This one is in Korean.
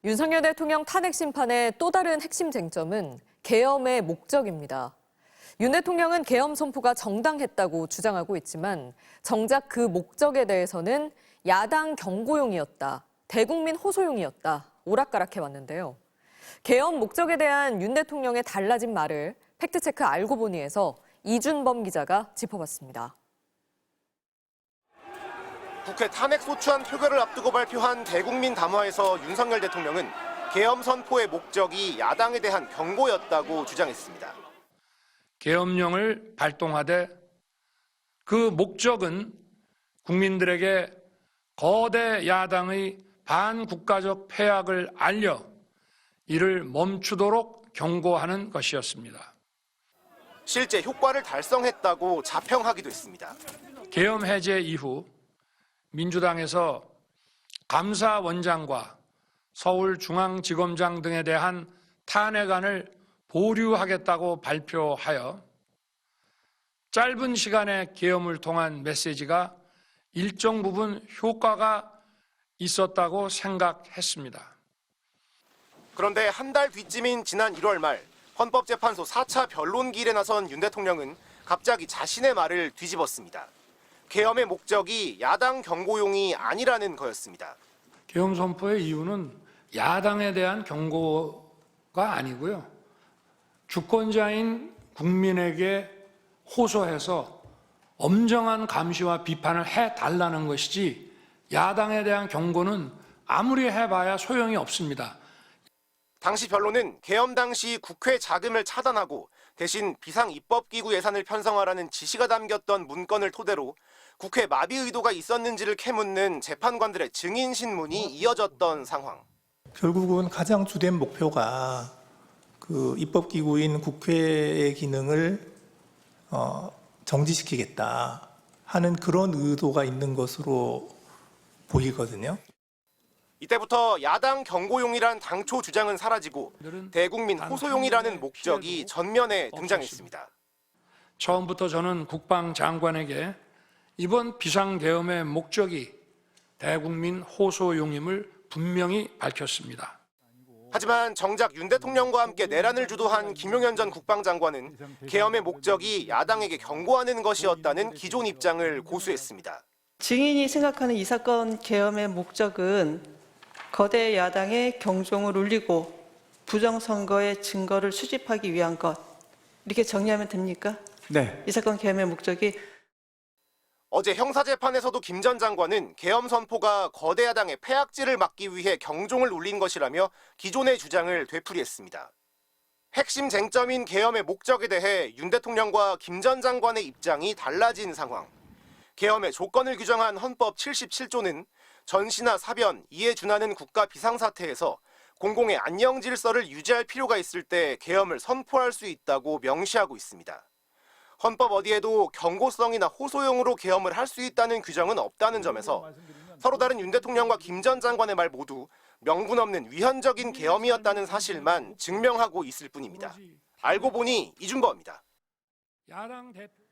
윤석열 대통령 탄핵 심판의 또 다른 핵심 쟁점은 계엄의 목적입니다. 윤 대통령은 계엄 선포가 정당했다고 주장하고 있지만 정작 그 목적에 대해서는 야당 경고용이었다, 대국민 호소용이었다, 오락가락해왔는데요. 계엄 목적에 대한 윤 대통령의 달라진 말을 팩트체크 알고 보니에서 이준범 기자가 짚어봤습니다. 국회 탄핵 소추안 표결을 앞두고 발표한 대국민 담화에서 윤석열 대통령은 계엄 선포의 목적이 야당에 대한 경고였다고 주장했습니다. 계엄령을 발동하되 그 목적은 국민들에게 거대 야당의 반국가적 패악을 알려 이를 멈추도록 경고하는 것이었습니다. 실제 효과를 달성했다고 자평하기도 했습니다. 계엄 해제 이후 민주당에서 감사원장과 서울중앙지검장 등에 대한 탄핵안을 보류하겠다고 발표하여 짧은 시간에 계엄을 통한 메시지가 일정 부분 효과가 있었다고 생각했습니다. 그런데 한 달 뒤쯤인 지난 1월 말 헌법재판소 4차 변론기일에 나선 윤 대통령은 갑자기 자신의 말을 뒤집었습니다. 계엄의 목적이 야당 경고용이 아니라는 거였습니다. 계엄 선포의 이유는 야당에 대한 경고가 아니고요. 주권자인 국민에게 호소해서 엄정한 감시와 비판을 해달라는 것이지 야당에 대한 경고는 아무리 해봐야 소용이 없습니다. 당시 변론은 계엄 당시 국회 자금을 차단하고 대신 비상입법기구 예산을 편성하라는 지시가 담겼던 문건을 토대로 국회 마비 의도가 있었는지를 캐묻는 재판관들의 증인 신문이 이어졌던 상황. 결국은 가장 주된 목표가 그 입법기구인 국회의 기능을 정지시키겠다 하는 그런 의도가 있는 것으로 보이거든요. 이때부터 야당 경고용이란 당초 주장은 사라지고 대국민 호소용이라는 목적이 전면에 등장했습니다. 처음부터 저는 국방장관에게 이번 비상계엄의 목적이 대국민 호소용임을 분명히 밝혔습니다. 하지만 정작 윤 대통령과 함께 내란을 주도한 김용현 전 국방장관은 계엄의 목적이 야당에게 경고하는 것이었다는 기존 입장을 고수했습니다. 증인이 생각하는 이 사건 계엄의 목적은 거대 야당의 경종을 울리고 부정선거의 증거를 수집하기 위한 것, 이렇게 정리하면 됩니까? 네. 이 사건 계엄의 목적이. 어제 형사재판에서도 김 전 장관은 계엄 선포가 거대 야당의 패악질을 막기 위해 경종을 울린 것이라며 기존의 주장을 되풀이했습니다. 핵심 쟁점인 계엄의 목적에 대해 윤 대통령과 김 전 장관의 입장이 달라진 상황. 계엄의 조건을 규정한 헌법 77조는 전시나 사변, 이에 준하는 국가 비상사태에서 공공의 안녕 질서를 유지할 필요가 있을 때 계엄을 선포할 수 있다고 명시하고 있습니다. 헌법 어디에도 경고성이나 호소용으로 계엄을 할 수 있다는 규정은 없다는 점에서 서로 다른 윤 대통령과 김 전 장관의 말 모두 명분 없는 위헌적인 계엄이었다는 사실만 증명하고 있을 뿐입니다. 알고 보니 이준범입니다. 야당 대표